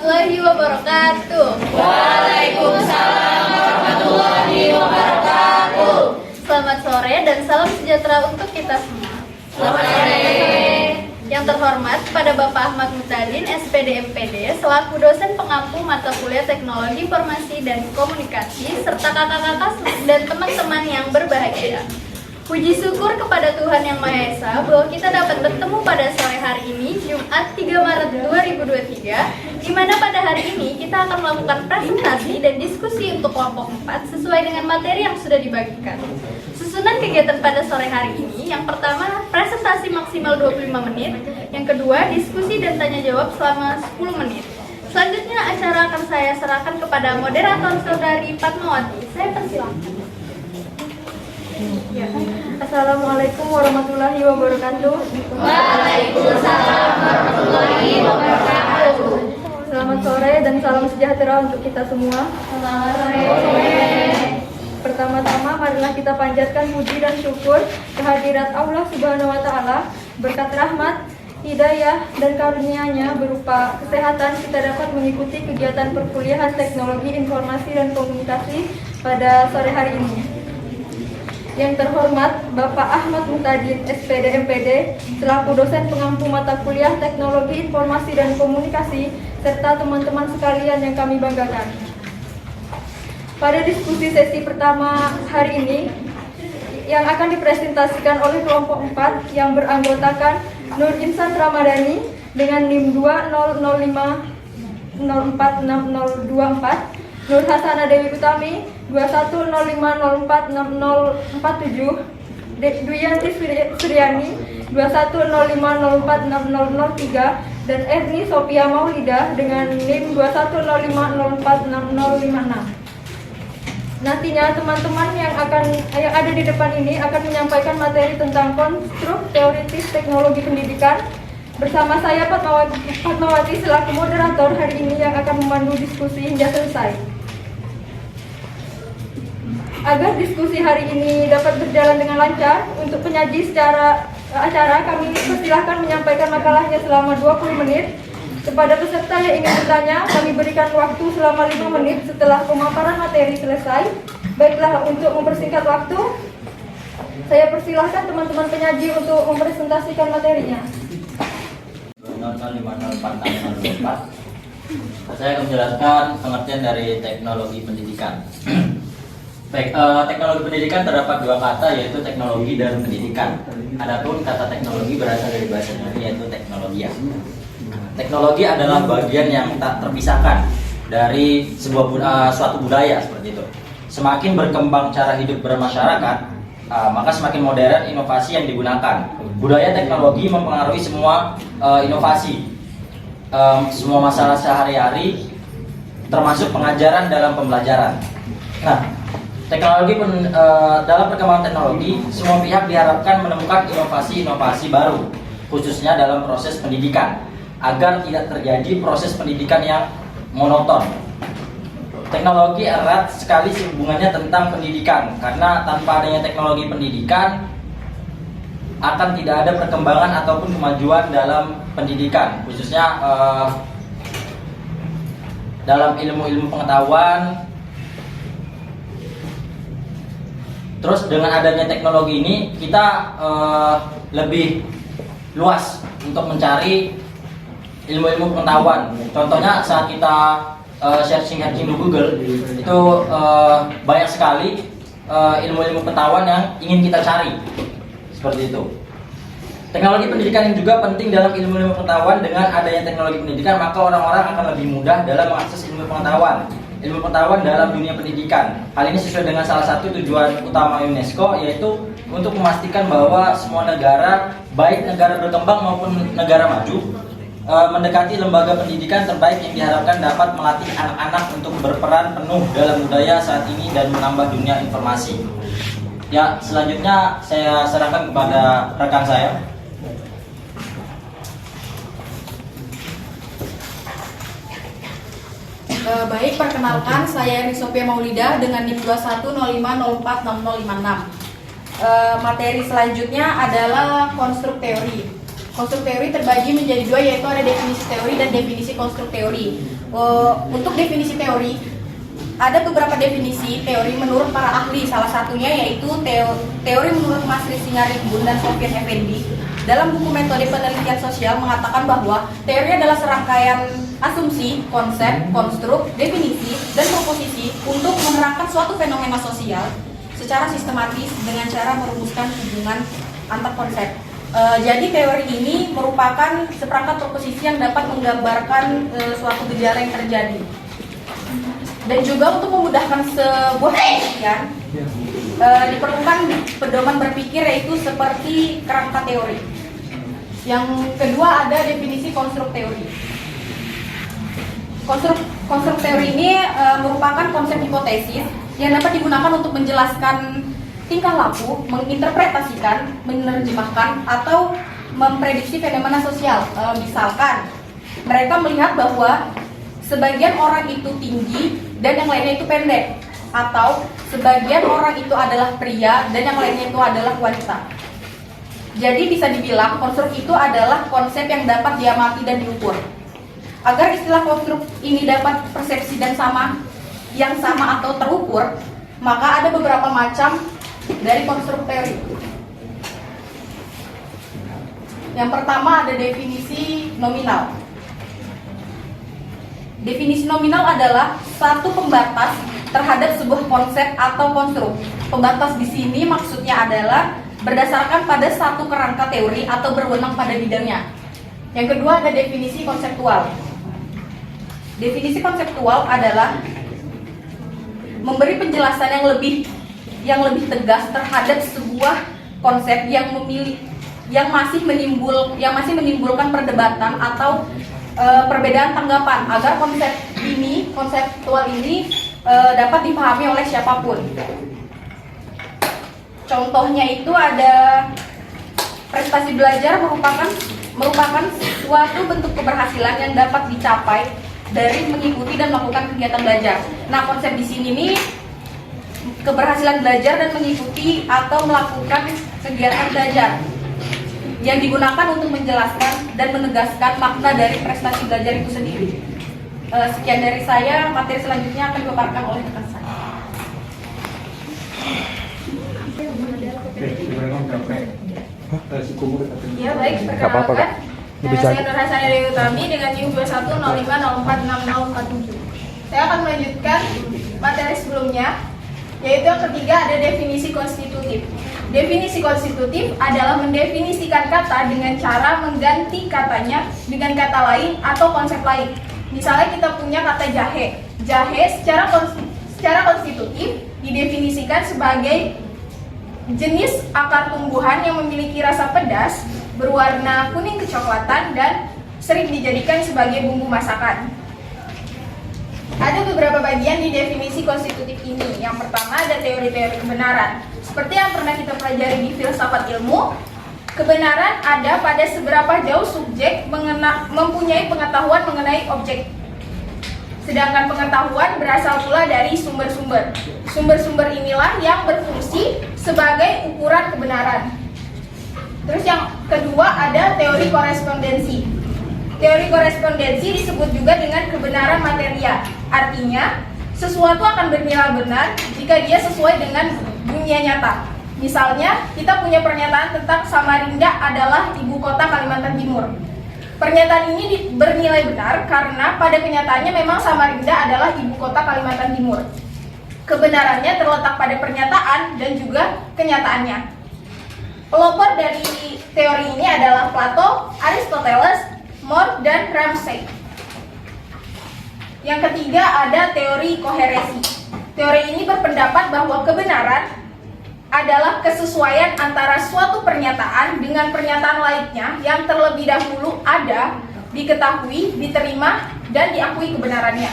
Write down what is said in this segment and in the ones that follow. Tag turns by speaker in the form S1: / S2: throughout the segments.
S1: warahmatullahi wabarakatuh.
S2: Waalaikumsalam warahmatullahi wabarakatuh.
S1: Selamat sore dan salam sejahtera untuk kita semua.
S2: Selamat sore.
S1: Yang terhormat pada Bapak Ahmad Mutadin, SPD MPD, selaku dosen pengampu mata kuliah Teknologi Informasi dan Komunikasi, serta kakak-kakak dan teman-teman yang berbahagia. Puji syukur kepada Tuhan Yang Maha Esa bahwa kita dapat bertemu pada sore hari ini, Jumat 3 Maret 2023, di mana pada hari ini kita akan melakukan presentasi dan diskusi untuk kelompok 4 sesuai dengan materi yang sudah dibagikan. Susunan kegiatan pada sore hari ini, yang pertama presentasi maksimal 25 menit, yang kedua diskusi dan tanya jawab selama 10 menit. Selanjutnya acara akan saya serahkan kepada moderator Saudari Fatmawati. Saya persilahkan. Ya. Assalamualaikum warahmatullahi wabarakatuh.
S2: Waalaikumsalam warahmatullahi wabarakatuh.
S1: Selamat sore dan salam sejahtera untuk kita semua.
S2: Selamat sore.
S1: Pertama-tama marilah kita panjatkan puji dan syukur kehadirat Allah Subhanahu wa taala. Berkat rahmat, hidayah dan karunia-Nya berupa kesehatan, kita dapat mengikuti kegiatan perkuliahan Teknologi Informasi dan Komunikasi pada sore hari ini. Yang terhormat Bapak Ahmad Mutadin, SPD MPD, selaku dosen pengampu mata kuliah Teknologi Informasi dan Komunikasi, serta teman-teman sekalian yang kami banggakan. Pada diskusi sesi pertama hari ini, yang akan dipresentasikan oleh kelompok 4 yang beranggotakan Nur Insan Ramadhani dengan NIM 20050404624, Nur Hasanah Dewi Utami 2105046047, Duyanti Suryani 2105046003, dan Erni Sophia Maulida dengan NIM 2105046056. Nantinya teman-teman yang ada di depan ini akan menyampaikan materi tentang konstruk teoritis teknologi pendidikan. Bersama saya Fatmawati selaku moderator hari ini yang akan memandu diskusi hingga selesai. Agar diskusi hari ini dapat berjalan dengan lancar, untuk penyaji secara acara kami persilahkan menyampaikan makalahnya selama 20 menit. Kepada peserta yang ingin bertanya, kami berikan waktu selama 5 menit setelah pemaparan materi selesai. Baiklah, untuk mempersingkat waktu, saya persilahkan teman-teman penyaji untuk mempresentasikan materinya.
S3: Saya akan menjelaskan pengertian dari teknologi pendidikan. Baik, teknologi pendidikan terdapat dua kata, yaitu teknologi dan pendidikan. Adapun kata teknologi berasal dari bahasa Yunani, yaitu teknologia. Teknologi adalah bagian yang tak terpisahkan dari suatu budaya seperti itu. Semakin berkembang cara hidup bermasyarakat, maka semakin modern inovasi yang digunakan. Budaya teknologi mempengaruhi semua inovasi, semua masalah sehari-hari, termasuk pengajaran dalam pembelajaran. Nah, dalam perkembangan teknologi, semua pihak diharapkan menemukan inovasi-inovasi baru, khususnya dalam proses pendidikan, agar tidak terjadi proses pendidikan yang monoton. Teknologi erat sekali hubungannya tentang pendidikan, karena tanpa adanya teknologi pendidikan akan tidak ada perkembangan ataupun kemajuan dalam pendidikan, khususnya dalam ilmu-ilmu pengetahuan. Terus dengan adanya teknologi ini, kita lebih luas untuk mencari ilmu-ilmu pengetahuan. Contohnya saat kita searching di Google, itu banyak sekali ilmu-ilmu pengetahuan yang ingin kita cari. Seperti itu. Teknologi pendidikan yang juga penting dalam ilmu-ilmu pengetahuan. Dengan adanya teknologi pendidikan, maka orang-orang akan lebih mudah dalam mengakses ilmu pengetahuan dalam dunia pendidikan. Hal ini sesuai dengan salah satu tujuan utama UNESCO, yaitu untuk memastikan bahwa semua negara, baik negara berkembang maupun negara maju, mendekati lembaga pendidikan terbaik yang diharapkan dapat melatih anak-anak untuk berperan penuh dalam budaya saat ini dan menambah dunia informasi. Ya, selanjutnya saya serahkan kepada rekan saya.
S4: Baik, perkenalkan, saya Erni Sophia Maulida dengan NIM 2105046056. Materi selanjutnya adalah konstruk teori. Konstruk teori terbagi menjadi dua, yaitu ada definisi teori dan definisi konstruk teori. Untuk definisi teori, ada beberapa definisi teori menurut para ahli. Salah satunya yaitu teori menurut Mas Singaribun dan Sofyan Effendi. Dalam buku Metode Penelitian Sosial mengatakan bahwa teori adalah serangkaian asumsi, konsep, konstruk, definisi, dan proposisi untuk menerangkan suatu fenomena sosial secara sistematis dengan cara merumuskan hubungan antar konsep. Jadi teori ini merupakan seperangkat proposisi yang dapat menggambarkan suatu gejala yang terjadi. Dan juga untuk memudahkan sebuah penelitian diperlukan pedoman berpikir, yaitu seperti kerangka teori. Yang kedua ada definisi konstruk teori. Konstruk teori ini merupakan konsep hipotesis yang dapat digunakan untuk menjelaskan tingkah laku, menginterpretasikan, menerjemahkan, atau memprediksi fenomena sosial. Misalkan, mereka melihat bahwa sebagian orang itu tinggi dan yang lainnya itu pendek, atau sebagian orang itu adalah pria dan yang lainnya itu adalah wanita. Jadi bisa dibilang konstruk itu adalah konsep yang dapat diamati dan diukur. Agar istilah konstruk ini dapat persepsi dan sama atau terukur, maka ada beberapa macam dari konstruk teori. Yang pertama ada definisi nominal. Definisi nominal adalah satu pembatas terhadap sebuah konsep atau konstruk. Pembatas di sini maksudnya adalah berdasarkan pada satu kerangka teori atau berwenang pada bidangnya. Yang kedua ada definisi konseptual. Definisi konseptual adalah memberi penjelasan yang lebih tegas terhadap sebuah konsep yang masih menimbulkan perdebatan atau perbedaan tanggapan, agar konseptual ini dapat dipahami oleh siapapun. Contohnya itu ada prestasi belajar merupakan suatu bentuk keberhasilan yang dapat dicapai dari mengikuti dan melakukan kegiatan belajar. Nah, konsep di sini nih keberhasilan belajar dan mengikuti atau melakukan kegiatan belajar yang digunakan untuk menjelaskan dan menegaskan makna dari prestasi belajar itu sendiri. Sekian dari saya, materi selanjutnya akan dipaparkan oleh rekan saya.
S1: Ya baik, perkenalkan. Nama saya Nur Hasanah Dewi Utami dengan NIM 2105046047. Saya akan melanjutkan materi sebelumnya, yaitu yang ketiga ada definisi konstitutif. Definisi konstitutif adalah mendefinisikan kata dengan cara mengganti katanya dengan kata lain atau konsep lain. Misalnya kita punya kata jahe. Jahe secara konstitutif didefinisikan sebagai jenis akar tumbuhan yang memiliki rasa pedas, berwarna kuning kecoklatan, dan sering dijadikan sebagai bumbu masakan. Ada beberapa bagian di definisi konstitutif ini. Yang pertama ada teori-teori kebenaran. Seperti yang pernah kita pelajari di filsafat ilmu, kebenaran ada pada seberapa jauh subjek mempunyai pengetahuan mengenai objek. Sedangkan pengetahuan berasal pula dari sumber-sumber. Sumber-sumber inilah yang berfungsi sebagai ukuran kebenaran. Terus yang kedua ada teori korespondensi. Teori korespondensi disebut juga dengan kebenaran materia. Artinya, sesuatu akan bernilai benar jika dia sesuai dengan dunia nyata. Misalnya, kita punya pernyataan tentang Samarinda adalah ibu kota Kalimantan Timur. Pernyataan ini bernilai benar karena pada kenyataannya memang Samarinda adalah ibu kota Kalimantan Timur. Kebenarannya terletak pada pernyataan dan juga kenyataannya. Pelopor dari teori ini adalah Plato, Aristoteles, More, dan Ramsay. Yang ketiga ada teori koherensi. Teori ini berpendapat bahwa kebenaran adalah kesesuaian antara suatu pernyataan dengan pernyataan lainnya yang terlebih dahulu ada, diketahui, diterima, dan diakui kebenarannya.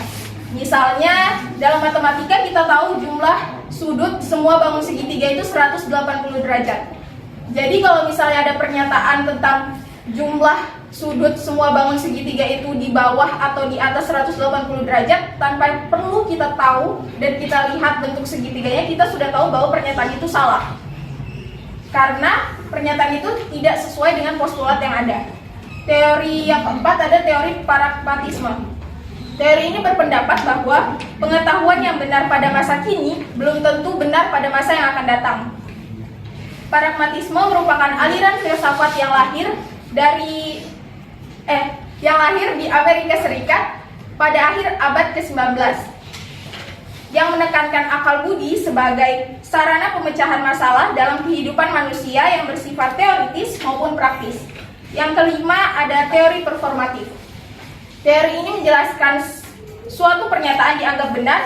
S1: Misalnya, dalam matematika kita tahu jumlah sudut semua bangun segitiga itu 180 derajat. Jadi kalau misalnya ada pernyataan tentang jumlah sudut semua bangun segitiga itu di bawah atau di atas 180 derajat, tanpa perlu kita tahu dan kita lihat bentuk segitiganya, kita sudah tahu bahwa pernyataan itu salah. Karena pernyataan itu tidak sesuai dengan postulat yang ada.
S4: Teori yang keempat ada teori pragmatisme. Teori ini berpendapat bahwa pengetahuan yang benar pada masa kini belum tentu benar pada masa yang akan datang. Pragmatisme merupakan aliran filsafat yang lahir di Amerika Serikat pada akhir abad ke-19 yang menekankan akal budi sebagai sarana pemecahan masalah dalam kehidupan manusia yang bersifat teoritis maupun praktis. Yang kelima ada teori performatif. Teori ini menjelaskan suatu pernyataan dianggap benar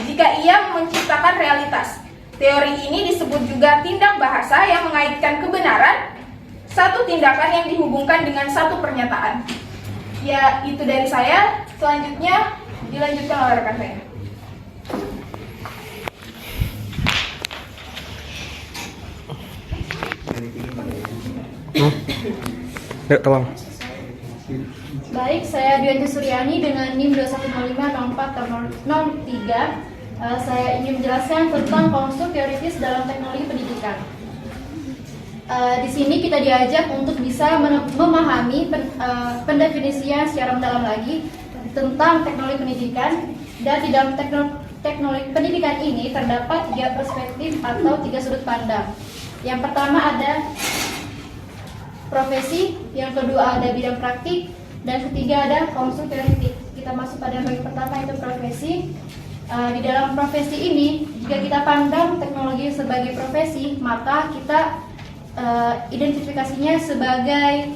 S4: jika ia menciptakan realitas. Teori ini disebut juga tindak bahasa yang mengaitkan kebenaran satu tindakan yang dihubungkan dengan satu pernyataan. Ya, itu dari saya. Selanjutnya dilanjutkan oleh rekan saya.
S5: Yuk, tolong.
S1: Baik, saya Dwianti Suryani dengan NIM 21050403. Saya ingin menjelaskan tentang konstruk teoritis dalam teknologi pendidikan. Di sini kita diajak untuk bisa memahami pendefinisian secara mendalam lagi tentang teknologi pendidikan, dan di dalam teknologi pendidikan ini terdapat 3 perspektif atau 3 sudut pandang. Yang pertama ada profesi, yang kedua ada bidang praktik, dan ketiga ada konstruk teoritik. Kita masuk pada yang pertama, itu profesi. Di dalam profesi ini, jika kita pandang teknologi sebagai profesi, maka kita identifikasinya sebagai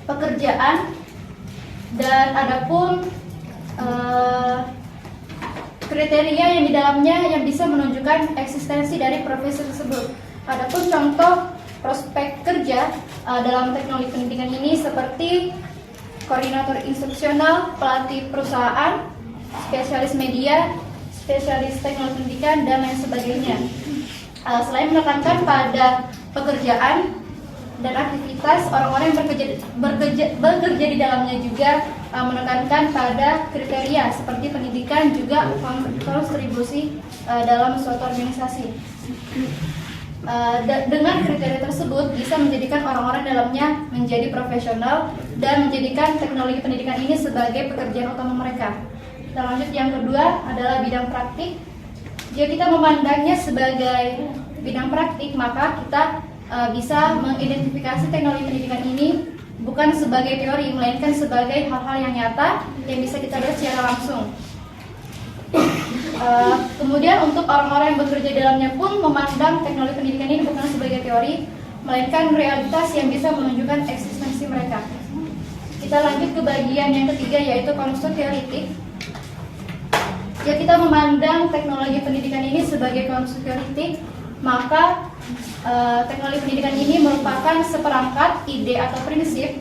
S1: pekerjaan, dan adapun kriteria yang di dalamnya yang bisa menunjukkan eksistensi dari profesi tersebut. Adapun contoh prospek kerja dalam teknologi pendidikan ini seperti koordinator instruksional, pelatih perusahaan, spesialis media, spesialis teknologi pendidikan, dan lain sebagainya. Selain menekankan pada pekerjaan dan aktivitas, orang-orang yang bekerja di dalamnya juga menekankan pada kriteria seperti pendidikan, juga kontribusi dalam suatu organisasi. Dengan kriteria tersebut bisa menjadikan orang-orang dalamnya menjadi profesional dan menjadikan teknologi pendidikan ini sebagai pekerjaan utama mereka. Kita lanjut, yang kedua adalah bidang praktik. Jika kita memandangnya sebagai bidang praktik, maka kita bisa mengidentifikasi teknologi pendidikan ini bukan sebagai teori, melainkan sebagai hal-hal yang nyata yang bisa kita lihat secara langsung. Kemudian untuk orang-orang yang bekerja di dalamnya pun memandang teknologi pendidikan ini bukan sebagai teori, melainkan realitas yang bisa menunjukkan eksistensi mereka. Kita lanjut ke bagian yang ketiga, yaitu konstruk teoritik. Jika kita memandang teknologi pendidikan ini sebagai konstruk teoritik, maka teknologi pendidikan ini merupakan seperangkat ide atau prinsip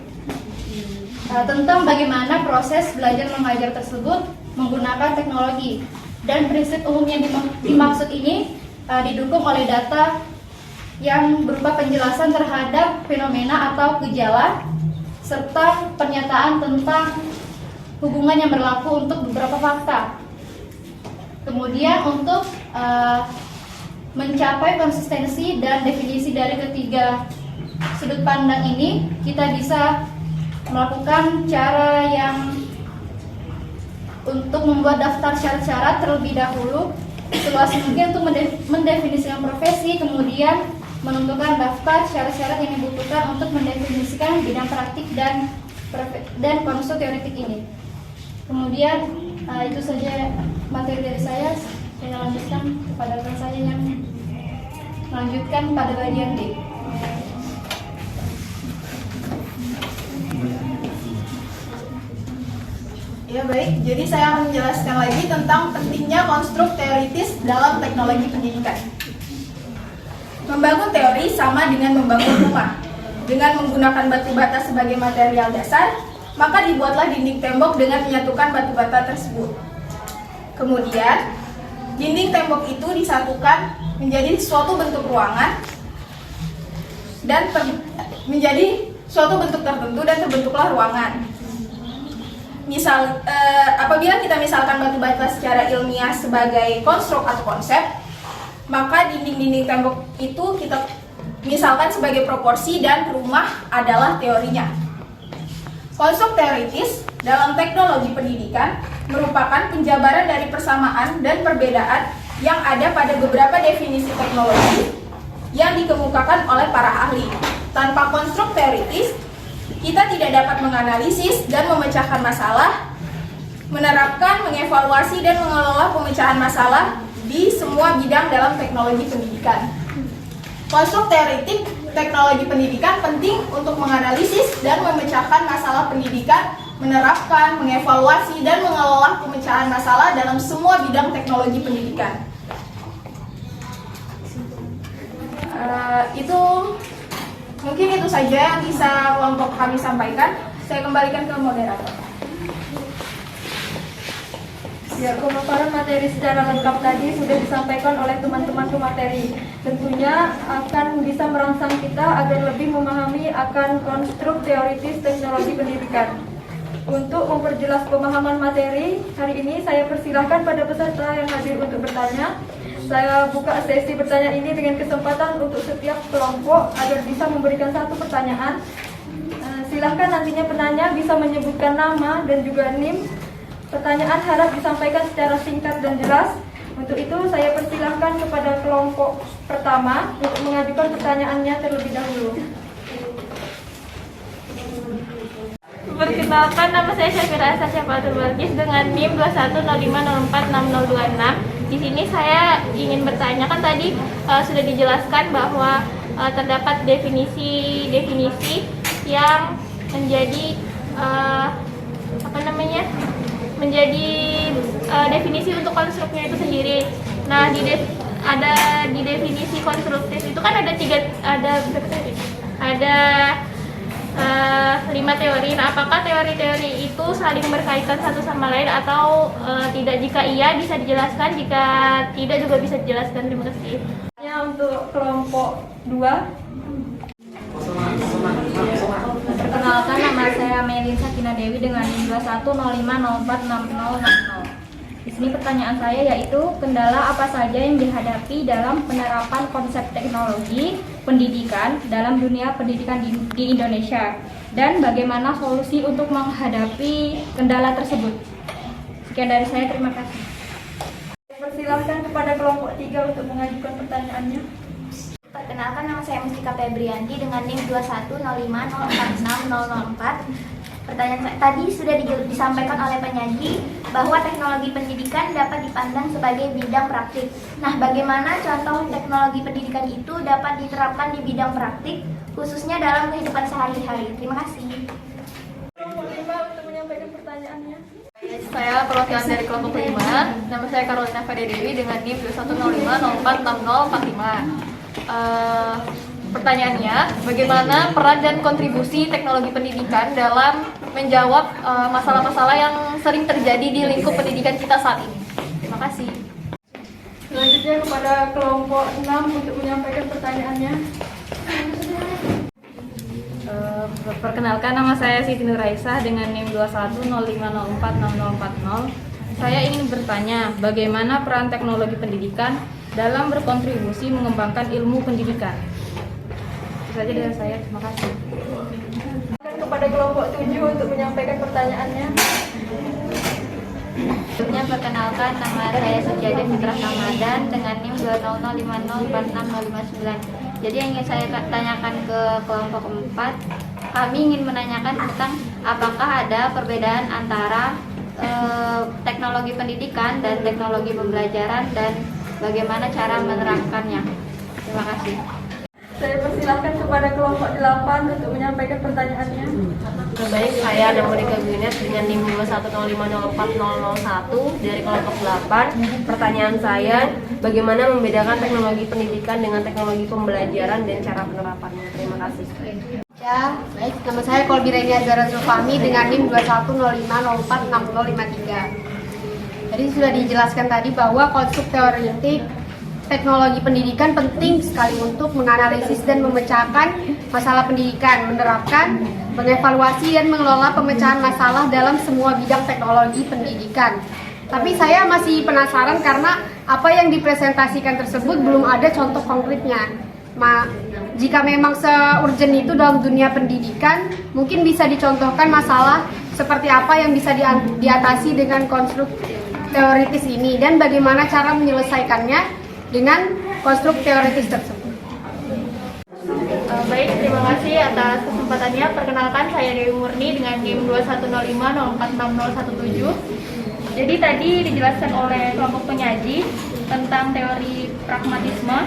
S1: tentang bagaimana proses belajar mengajar tersebut menggunakan teknologi. Dan prinsip umum yang dimaksud ini didukung oleh data yang berupa penjelasan terhadap fenomena atau gejala, serta pernyataan tentang hubungan yang berlaku untuk beberapa fakta. Kemudian untuk mencapai konsistensi dan definisi dari ketiga sudut pandang ini, kita bisa melakukan cara yang untuk membuat daftar syarat-syarat terlebih dahulu seluas mungkin untuk mendefinisikan profesi, kemudian menentukan daftar syarat-syarat yang dibutuhkan untuk mendefinisikan bidang praktik dan konstruk teoritik ini. Kemudian itu saja materi dari saya. Saya lanjutkan kepada rekan saya yang melanjutkan pada bagian D.
S4: Ya baik, jadi saya akan menjelaskan lagi tentang pentingnya konstruk teoritis dalam teknologi pendidikan. Membangun teori sama dengan membangun rumah. Dengan menggunakan batu bata sebagai material dasar, maka dibuatlah dinding tembok dengan menyatukan batu bata tersebut. Kemudian, dinding tembok itu disatukan menjadi suatu bentuk ruangan dan menjadi suatu bentuk tertentu dan terbentuklah ruangan. Apabila kita misalkan batu bata secara ilmiah sebagai konstruk atau konsep, maka dinding-dinding tembok itu kita misalkan sebagai proporsi dan rumah adalah teorinya. Konstruk teoritis dalam teknologi pendidikan merupakan penjabaran dari persamaan dan perbedaan yang ada pada beberapa definisi teknologi yang dikemukakan oleh para ahli. Tanpa konstruk teoritis, kita tidak dapat menganalisis dan memecahkan masalah, menerapkan, mengevaluasi, dan mengelola pemecahan masalah di semua bidang dalam teknologi pendidikan. Konstruk teoritik teknologi pendidikan penting untuk menganalisis dan memecahkan masalah pendidikan, menerapkan, mengevaluasi, dan mengelola pemecahan masalah dalam semua bidang teknologi pendidikan. Mungkin itu saja yang bisa kelompok kami sampaikan. Saya kembalikan ke moderator.
S6: Ya, pemaparan materi secara lengkap tadi sudah disampaikan oleh teman-teman pemateri. Tentunya akan bisa merangsang kita agar lebih memahami akan konstruk teoritis teknologi pendidikan. Untuk memperjelas pemahaman materi, hari ini saya persilahkan pada peserta yang hadir untuk bertanya. Saya buka sesi bertanya ini dengan kesempatan untuk setiap kelompok agar bisa memberikan satu pertanyaan. Silahkan nantinya penanya bisa menyebutkan nama dan juga NIM. Pertanyaan harap disampaikan secara singkat dan jelas. Untuk itu saya persilahkan kepada kelompok pertama untuk mengajukan pertanyaannya terlebih dahulu.
S7: Perkenalkan, nama saya Syafira Asasya Fatul Balkis dengan NIM 2105046026. Di sini saya ingin bertanya, kan tadi sudah dijelaskan bahwa terdapat definisi yang menjadi menjadi definisi untuk konstruknya itu sendiri. Nah, di definisi konstruktif itu kan ada 5 teori. Nah, apakah teori-teori itu saling berkaitan satu sama lain atau tidak? Jika iya bisa dijelaskan, jika tidak juga bisa dijelaskan. Terima kasih.
S6: Untuk kelompok 2.
S8: Perkenalkan, nama saya Melin Sakina Dewi dengan NIM 2105046060. Di sini pertanyaan saya yaitu kendala apa saja yang dihadapi dalam penerapan konsep teknologi pendidikan dalam dunia pendidikan di Indonesia dan bagaimana solusi untuk menghadapi kendala tersebut. Sekian dari saya, terima kasih.
S6: Persilahkan kepada kelompok 3 untuk mengajukan pertanyaannya.
S9: Perkenalkan, nama saya Mustika Febrianti dengan NIM 2105046004. Pertanyaan saya tadi sudah disampaikan oleh penyaji bahwa teknologi pendidikan dapat dipandang sebagai bidang praktik. Nah, bagaimana contoh teknologi pendidikan itu dapat diterapkan di bidang praktik, khususnya dalam kehidupan sehari-hari? Terima kasih.
S6: Kelompok 5 untuk menyampaikan pertanyaannya.
S7: Saya perwakilan dari kelompok 5. Nama saya Carolina Fadedewi dengan NIM 2105046045. Pertanyaannya, bagaimana peran dan kontribusi teknologi pendidikan dalam menjawab masalah-masalah yang sering terjadi di lingkup pendidikan kita saat ini? Terima kasih.
S6: Selanjutnya kepada kelompok 6 untuk menyampaikan pertanyaannya.
S7: Perkenalkan, nama saya Siti Nuraisah dengan NIM 2105046040. Saya ingin bertanya, bagaimana peran teknologi pendidikan dalam berkontribusi mengembangkan ilmu pendidikan? Itu saja dari saya, terima kasih.
S6: Kepada kelompok 7 untuk menyampaikan pertanyaannya.
S8: Sebelumnya perkenalkan, nama saya Suciada Fitrah Ramadan dengan NIM 20504659. Jadi yang ingin saya tanyakan ke kelompok 4, kami ingin menanyakan tentang apakah ada perbedaan antara teknologi pendidikan dan teknologi pembelajaran dan bagaimana cara menerapkannya. Terima kasih.
S6: Saya persilahkan kepada kelompok 8 untuk menyampaikan pertanyaannya.
S10: Baik, saya ada Monika Gunet dengan NIM 2105040001 dari kelompok 8. Pertanyaan saya, bagaimana membedakan teknologi pendidikan dengan teknologi pembelajaran dan cara penerapannya? Terima kasih.
S11: Ya, baik. Nama saya Kolbireni Azara Zulfami dengan NIM 2105046053. Jadi sudah dijelaskan tadi bahwa konstruk teoritik teknologi pendidikan penting sekali untuk menganalisis dan memecahkan masalah pendidikan, menerapkan, mengevaluasi dan mengelola pemecahan masalah dalam semua bidang teknologi pendidikan. Tapi saya masih penasaran karena apa yang dipresentasikan tersebut belum ada contoh konkretnya. jika memang se-urgent itu dalam dunia pendidikan, mungkin bisa dicontohkan masalah seperti apa yang bisa diatasi dengan konstruk teoritis ini dan bagaimana cara menyelesaikannya dengan konstruk teoritis tersebut.
S7: Baik, terima kasih atas kesempatannya. Perkenalkan, saya Dewi Murni dengan NIM 2105046017. Jadi tadi dijelaskan oleh kelompok penyaji tentang teori pragmatisme.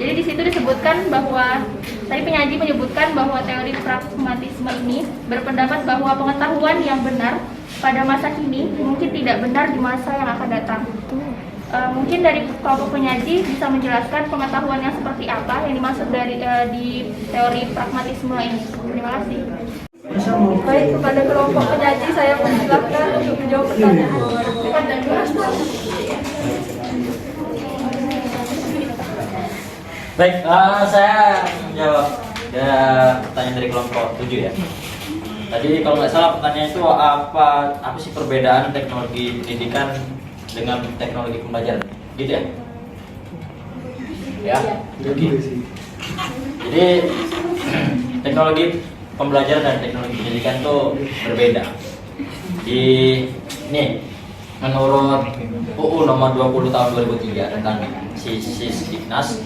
S7: Jadi di situ disebutkan bahwa tadi penyaji menyebutkan bahwa teori pragmatisme ini berpendapat bahwa pengetahuan yang benar pada masa kini mungkin tidak benar di masa yang akan datang. Mungkin dari kelompok penyaji bisa menjelaskan pengetahuan yang seperti apa yang dimaksud dari di teori pragmatisme ini. Terima kasih.
S6: Baik, kepada kelompok penyaji saya persilakan untuk menjawab pertanyaan.
S3: Baik, saya menjawab pertanyaan dari kelompok 7 ya. Tadi kalau nggak salah pertanyaan itu apa sih perbedaan teknologi pendidikan dengan teknologi pembelajaran, gitu ya? Ya, gitu. Jadi teknologi pembelajaran dan teknologi pendidikan itu berbeda. Menurut UU nomor 20 tahun 2003 tentang Sisdiknas,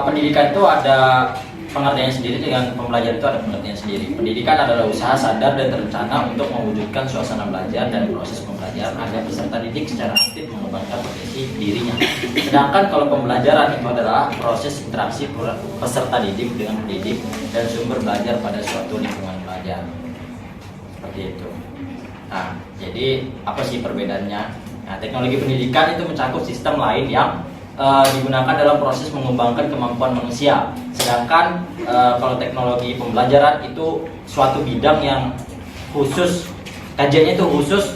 S3: pendidikan itu ada pengertiannya sendiri, dengan pembelajaran itu ada pengertian sendiri. Pendidikan adalah usaha sadar dan terencana untuk mewujudkan suasana belajar dan proses pembelajaran agar peserta didik secara aktif mengembangkan potensi dirinya. Sedangkan kalau pembelajaran itu adalah proses interaksi peserta didik dengan pendidik dan sumber belajar pada suatu lingkungan belajar. Seperti itu. Nah, jadi apa sih perbedaannya? Nah, teknologi pendidikan itu mencakup sistem lain yang digunakan dalam proses mengembangkan kemampuan manusia. Sedangkan kalau teknologi pembelajaran itu suatu bidang yang khusus, kajiannya itu khusus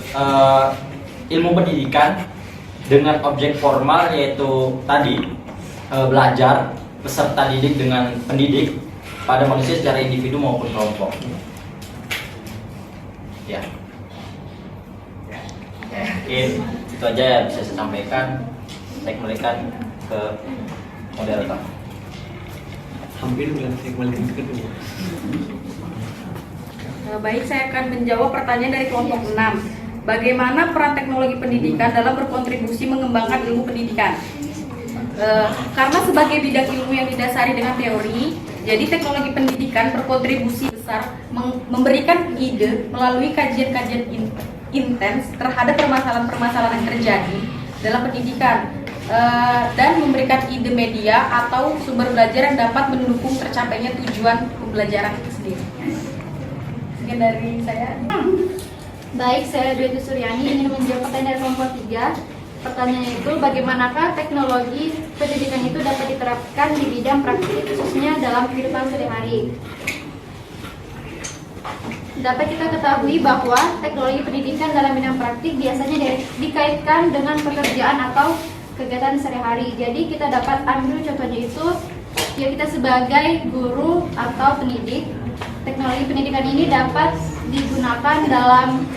S3: ilmu pendidikan dengan objek formal, yaitu tadi belajar peserta didik dengan pendidik pada manusia secara individu maupun kelompok. Ya. Mungkin itu aja yang bisa saya sampaikan. Saya kembalikan ke moderator.
S5: Hampir dan saya kembalikan ke kedua.
S4: Baik, saya akan menjawab pertanyaan dari kelompok 6. Bagaimana peran teknologi pendidikan dalam berkontribusi mengembangkan ilmu pendidikan? Karena sebagai bidang ilmu yang didasari dengan teori, jadi teknologi pendidikan berkontribusi besar memberikan ide melalui kajian-kajian intens terhadap permasalahan-permasalahan yang terjadi dalam pendidikan, dan memberikan ide media atau sumber belajar yang dapat mendukung tercapainya tujuan pembelajaran itu sendiri. Sekian dari saya.
S1: Baik, saya Dwi Suryani ingin menjawab pertanyaan dari kelompok 3. Pertanyaannya itu, bagaimanakah teknologi pendidikan itu dapat diterapkan di bidang praktik, khususnya dalam kehidupan sehari-hari? Dapat kita ketahui bahwa teknologi pendidikan dalam bidang praktik biasanya dikaitkan dengan pekerjaan atau kegiatan sehari-hari. Jadi kita dapat ambil contohnya itu, ya kita sebagai guru atau pendidik, teknologi pendidikan ini dapat digunakan dalam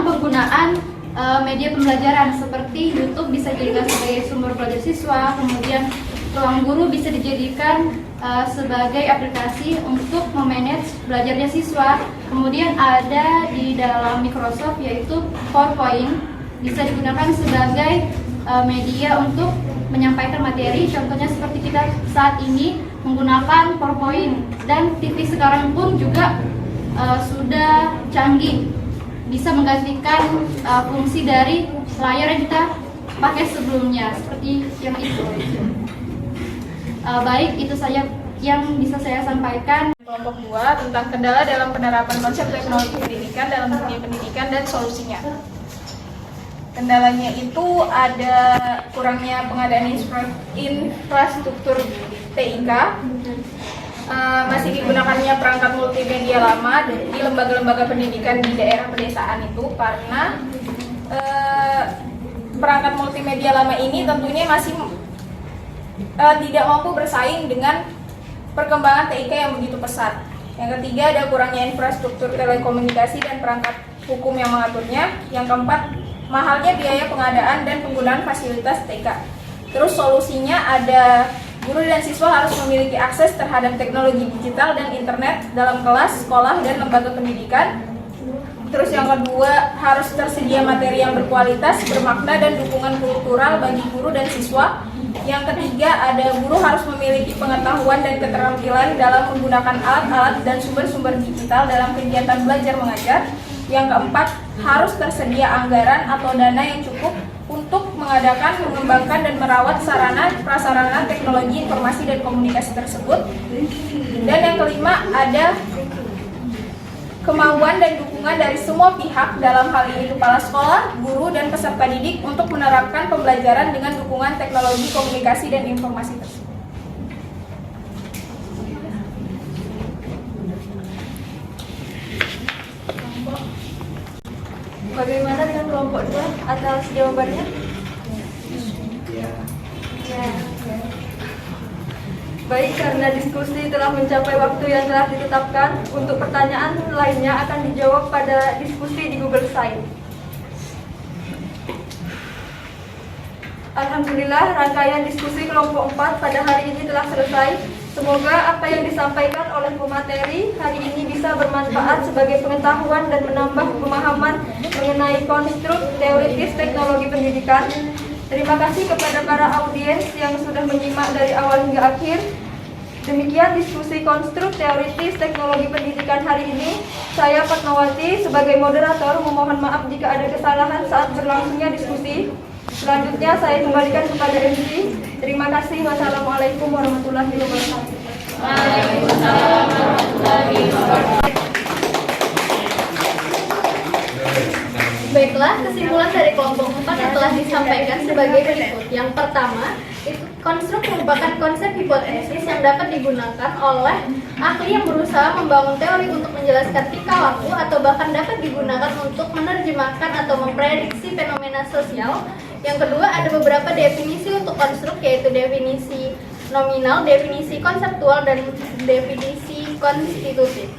S1: penggunaan media pembelajaran seperti YouTube bisa dijadikan sebagai sumber belajar siswa, kemudian ruang guru bisa dijadikan sebagai aplikasi untuk memanage belajarnya siswa. Kemudian ada di dalam Microsoft yaitu PowerPoint, bisa digunakan sebagai media untuk menyampaikan materi. Contohnya seperti kita saat ini menggunakan PowerPoint, dan TV sekarang pun juga sudah canggih, bisa menggantikan fungsi dari layar yang kita pakai sebelumnya, seperti yang itu. Baik, itu saja yang bisa saya sampaikan.
S7: Kelompok 2 tentang kendala dalam penerapan konsep teknologi pendidikan dalam dunia pendidikan dan solusinya. Kendalanya itu ada kurangnya pengadaan infrastruktur TIK, masih digunakannya perangkat multimedia lama di lembaga-lembaga pendidikan di daerah pedesaan itu, karena perangkat multimedia lama ini tentunya masih tidak mampu bersaing dengan perkembangan TIK yang begitu pesat. Yang ketiga, ada kurangnya infrastruktur telekomunikasi dan perangkat hukum yang mengaturnya. Yang keempat, mahalnya biaya pengadaan dan penggunaan fasilitas TIK.
S6: Terus solusinya ada guru dan siswa harus memiliki akses terhadap teknologi digital dan internet dalam kelas, sekolah, dan lembaga pendidikan. Terus yang kedua, harus tersedia materi yang berkualitas, bermakna, dan dukungan kultural bagi guru dan siswa. Yang ketiga, ada guru harus memiliki pengetahuan dan keterampilan dalam menggunakan alat-alat dan sumber-sumber digital dalam kegiatan belajar mengajar. Yang keempat, harus tersedia anggaran atau dana yang cukup untuk mengadakan, mengembangkan, dan merawat sarana prasarana teknologi informasi dan komunikasi tersebut. Dan yang kelima, ada kemauan dan dukungan dari semua pihak, dalam hal ini kepala sekolah, guru, dan peserta didik untuk menerapkan pembelajaran dengan dukungan teknologi komunikasi dan informasi tersebut. Bagaimana dengan kelompok 2 atas jawabannya? Ya. Baik, karena diskusi telah mencapai waktu yang telah ditetapkan, untuk pertanyaan lainnya akan dijawab pada diskusi di Google Site. Alhamdulillah, rangkaian diskusi kelompok 4 pada hari ini telah selesai. Semoga apa yang disampaikan oleh pemateri hari ini bisa bermanfaat sebagai pengetahuan dan menambah pemahaman mengenai konstruk teoritis teknologi pendidikan. Terima kasih kepada para audiens yang sudah menyimak dari awal hingga akhir. Demikian diskusi konstruk teoritis teknologi pendidikan hari ini. Saya Fatmawati sebagai moderator memohon maaf jika ada kesalahan saat berlangsungnya diskusi. Selanjutnya saya kembalikan kepada MC. Terima kasih. Wassalamualaikum warahmatullahi wabarakatuh.
S2: Waalaikumsalam warahmatullahi wabarakatuh.
S1: Baiklah, kesimpulan dari kelompok 4 yang telah disampaikan sebagai berikut. Yang pertama, konstruk merupakan konsep hipotesis yang dapat digunakan oleh ahli yang berusaha membangun teori untuk menjelaskan tingkah laku atau bahkan dapat digunakan untuk menerjemahkan atau memprediksi fenomena sosial. Yang kedua, ada beberapa definisi untuk konstruk, yaitu definisi nominal, definisi konseptual, dan definisi konstitutif.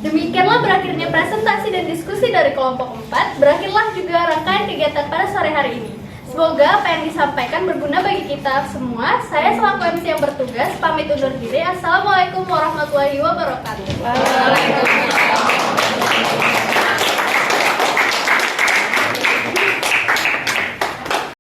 S1: Demikianlah berakhirnya presentasi dan diskusi dari kelompok 4. Berakhirlah juga rangkaian kegiatan pada sore hari ini. Semoga apa yang disampaikan berguna bagi kita semua. Saya selaku MC yang bertugas pamit undur diri. Assalamualaikum warahmatullahi wabarakatuh.
S2: Waalaikumsalam.